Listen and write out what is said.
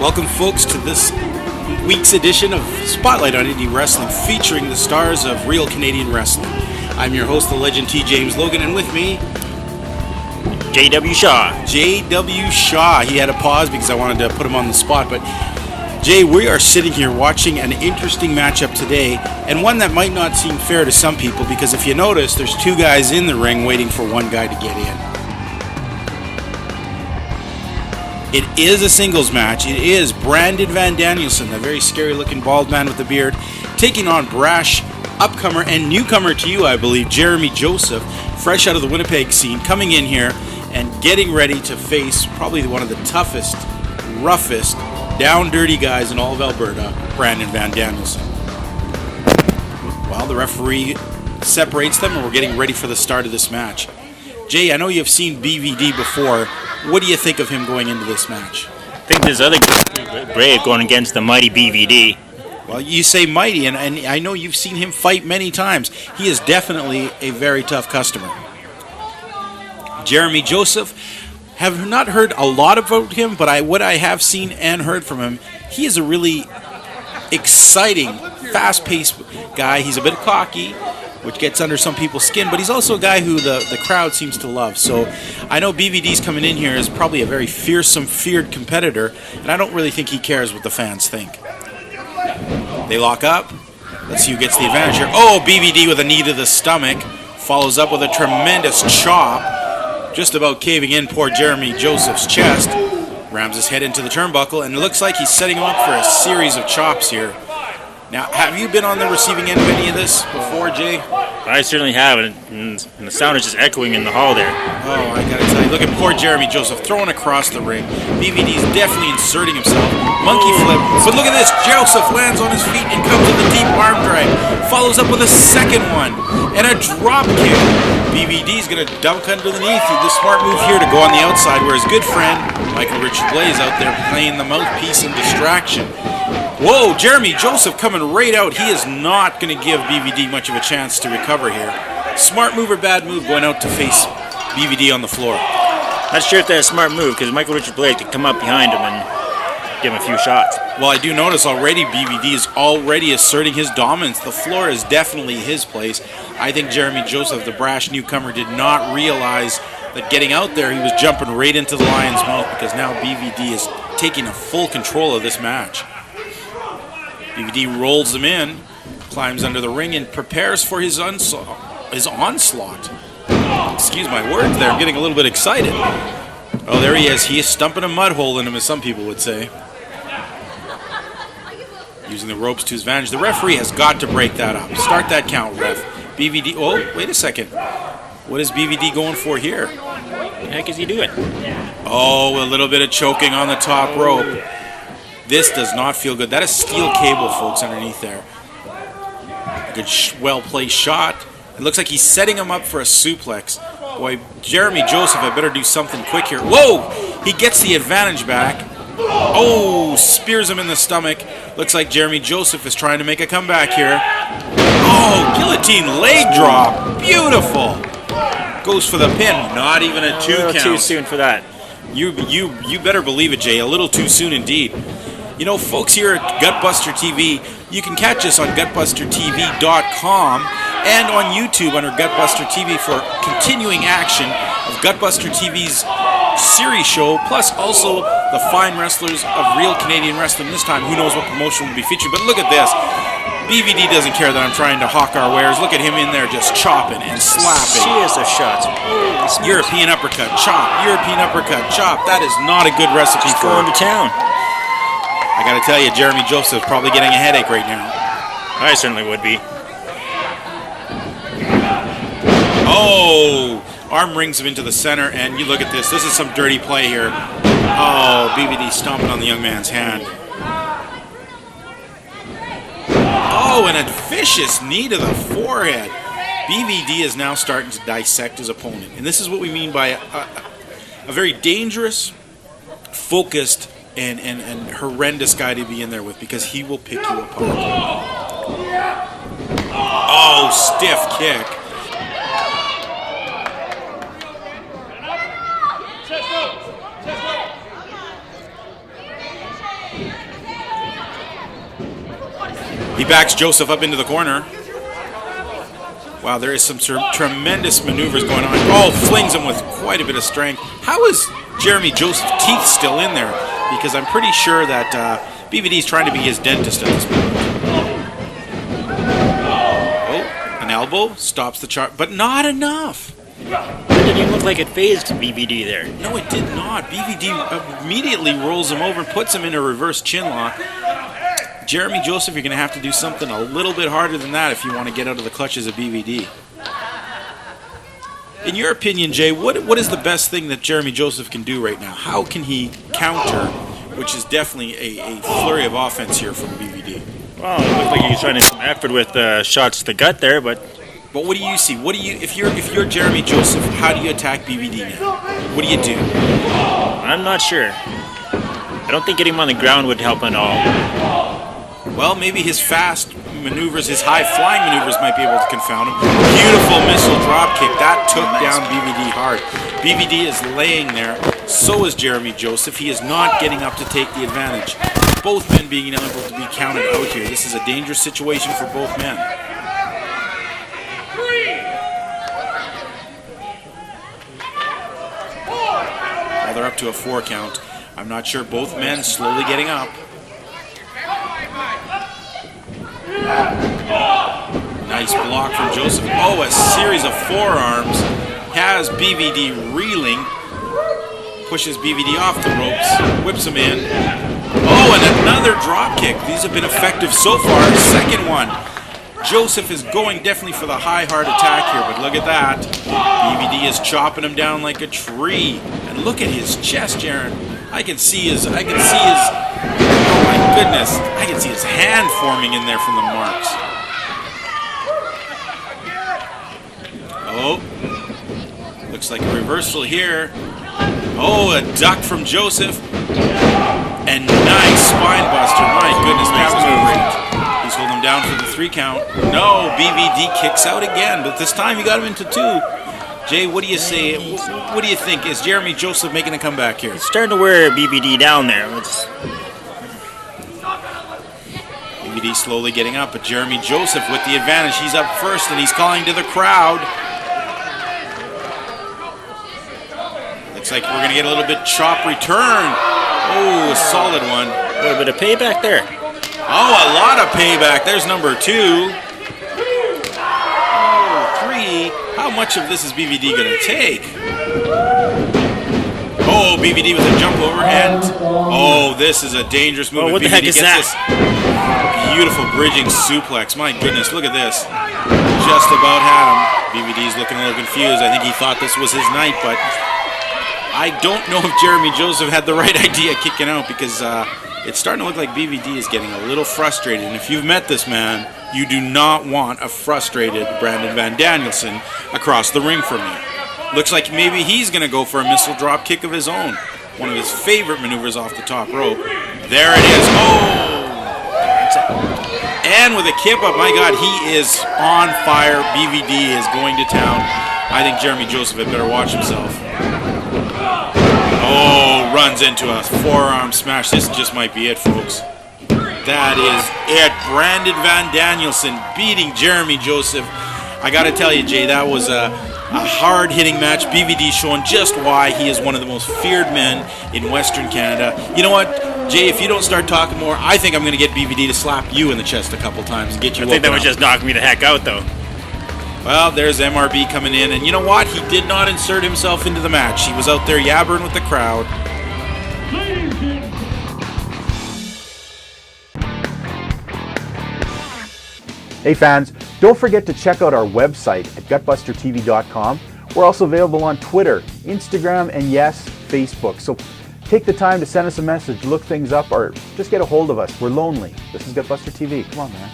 Welcome, folks, to this week's edition of Spotlight on Indie Wrestling, featuring the stars of real Canadian wrestling. I'm your host, the legend T. James Logan, and with me, J.W. Shaw. J.W. Shaw. He had a pause because I wanted to put him on the spot, but Jay, we are sitting here watching an interesting matchup today, and one that might not seem fair to some people, because if you notice, there's two guys in the ring waiting for one guy to get in. It is a singles match. It is Brandon Van Danielson, the very scary-looking bald man with the beard, taking on brash upcomer and newcomer to you, I believe, Jeremy Joseph, fresh out of the Winnipeg scene, coming in here and getting ready to face probably one of the toughest, roughest, down dirty guys in all of Alberta, Brandon Van Danielson. Well, the referee separates them, and we're getting ready for the start of this match. Jay, I know you've seen BVD before. What do you think of him going into this match? I think this other brave going against the mighty BVD. Well, you say mighty, and I know you've seen him fight many times. He is definitely a very tough customer. Jeremy Joseph, have not heard a lot about him, but what I have seen and heard from him, he is a really exciting, fast-paced guy. He's a bit cocky, which gets under some people's skin, but he's also a guy who the crowd seems to love. So I know BVD's coming in here as probably a very fearsome, feared competitor, and I don't really think he cares what the fans think. They lock up. Let's see who gets the advantage here. Oh, BVD with a knee to the stomach. Follows up with a tremendous chop. Just about caving in poor Jeremy Joseph's chest. Rams his head into the turnbuckle, and it looks like he's setting him up for a series of chops here. Now, have you been on the receiving end of any of this before, Jay? I certainly have, and the sound is just echoing in the hall there. Oh, I gotta tell you, look at poor Jeremy Joseph throwing across the ring. BVD's definitely inserting himself. Monkey flip, but look at this. Joseph lands on his feet and comes with a deep arm drag. Follows up with a second one, and a drop kick. BVD's gonna dunk underneath. The smart move here to go on the outside, where his good friend, Michael Richard Blaze, out there playing the mouthpiece and distraction. Whoa, Jeremy Joseph coming right out. He is not going to give BVD much of a chance to recover here. Smart move or bad move going out to face BVD on the floor? Not sure if that's a smart move, because Michael Richard Blake could come up behind him and give him a few shots. Well, I do notice already BVD is already asserting his dominance. The floor is definitely his place. I think Jeremy Joseph, the brash newcomer, did not realize that getting out there, he was jumping right into the lion's mouth, because now BVD is taking a full control of this match. BVD rolls him in, climbs under the ring, and prepares for his onslaught. Excuse my words there, I'm getting a little bit excited. Oh, there he is. He is stumping a mud hole in him, as some people would say. Using the ropes to his advantage. The referee has got to break that up. Start that count, ref. BVD, oh, wait a second. What is BVD going for here? What the heck is he doing? Oh, a little bit of choking on the top rope. This does not feel good. That is steel cable, folks, underneath there. A good, well-placed shot. It looks like he's setting him up for a suplex. Boy, Jeremy Joseph, I better do something quick here. Whoa! He gets the advantage back. Oh, spears him in the stomach. Looks like Jeremy Joseph is trying to make a comeback here. Oh, guillotine leg drop. Beautiful. Goes for the pin. Not even a 2 count. Too soon for that. You better believe it, Jay. A little too soon indeed. You know, folks here at Gutbuster TV, you can catch us on gutbustertv.com and on YouTube under Gutbuster TV for continuing action of Gutbuster TV's series show, plus also the fine wrestlers of real Canadian wrestling. This time, who knows what promotion will be featured. But look at this. BVD doesn't care that I'm trying to hawk our wares. Look at him in there just chopping and slapping. She is a shot. European uppercut, chop. European uppercut, chop. That is not a good recipe for going to town. I got to tell you, Jeremy Joseph's probably getting a headache right now. I certainly would be. Oh, arm rings him into the center, and you look at this. This is some dirty play here. Oh, BVD stomping on the young man's hand. Oh, and a vicious knee to the forehead. BVD is now starting to dissect his opponent. And this is what we mean by a very dangerous, focused, and horrendous guy to be in there with, because he will pick you apart. Oh, stiff kick. He backs Joseph up into the corner. Wow, there is some tremendous maneuvers going on. Oh, flings him with quite a bit of strength. How is Jeremy Joseph's teeth still in there? Because I'm pretty sure that BVD is trying to be his dentist at this point. Oh, an elbow stops the charge, but not enough. It didn't even look like it phased BVD there. No, it did not. BVD immediately rolls him over, puts him in a reverse chin lock. Jeremy Joseph, you're going to have to do something a little bit harder than that if you want to get out of the clutches of BVD. In your opinion, Jay, what is the best thing that Jeremy Joseph can do right now? How can he counter, which is definitely a flurry of offense here from BVD? Well, it looked like he's trying to some effort with shots to the gut there, but what do you see? If you're Jeremy Joseph, how do you attack BVD now? What do you do? I'm not sure. I don't think getting him on the ground would help at all. Well, maybe his fast maneuvers, his high-flying maneuvers might be able to confound him. Beautiful missile drop kick. That took down BVD hard. BVD is laying there. So is Jeremy Joseph. He is not getting up to take the advantage. Both men being unable to be counted out here. This is a dangerous situation for both men. Well, they're up to a 4 count. I'm not sure. Both men slowly getting up. Nice block from Joseph. Oh, a series of forearms has BVD reeling. Pushes BVD off the ropes. Whips him in. Oh, and another drop kick. These have been effective so far. Second one. Joseph is going definitely for the high hard attack here, but look at that. BVD is chopping him down like a tree. And look at his chest, Jaron. I can see his, oh my goodness, I can see his hand forming in there from the marks. Oh, looks like a reversal here. Oh, a duck from Joseph. And nice spine buster. My goodness, that was great. He's holding him down for the 3 count. No, BVD kicks out again, but this time he got him into 2. Jay, what do you say? What do you think? Is Jeremy Joseph making a comeback here? It's starting to wear BVD down there. BVD slowly getting up, but Jeremy Joseph with the advantage. He's up first, and he's calling to the crowd. Looks like we're going to get a little bit chop return. Oh, a solid one. A little bit of payback there. Oh, a lot of payback. There's number 2. 3. How much of this is BVD going to take? Oh, BVD with a jump over, and oh, this is a dangerous move. Oh, what the heck is that? Beautiful bridging suplex. My goodness, look at this. Just about had him. BVD's looking a little confused. I think he thought this was his night, but I don't know if Jeremy Joseph had the right idea kicking out, because it's starting to look like BVD is getting a little frustrated. And if you've met this man, you do not want a frustrated Brandon Van Danielson across the ring from you. Looks like maybe he's going to go for a missile drop kick of his own. One of his favorite maneuvers off the top rope. There it is. Oh! And with a kip up, my God, he is on fire. BVD is going to town. I think Jeremy Joseph had better watch himself. Oh, runs into a forearm smash. This just might be it, folks. That is it. Brandon Van Danielson beating Jeremy Joseph. I got to tell you, Jay, that was a hard-hitting match. BVD showing just why he is one of the most feared men in Western Canada. You know what, Jay, if you don't start talking more, I think I'm going to get BVD to slap you in the chest a couple times and get you. I think that would just knock me the heck out, though. Well, there's MRB coming in, and you know what? He did not insert himself into the match. He was out there yabbering with the crowd. Hey fans, don't forget to check out our website at gutbustertv.com. We're also available on Twitter, Instagram, and yes, Facebook. So take the time to send us a message, look things up, or just get a hold of us. We're lonely. This is Gutbuster TV. Come on, man.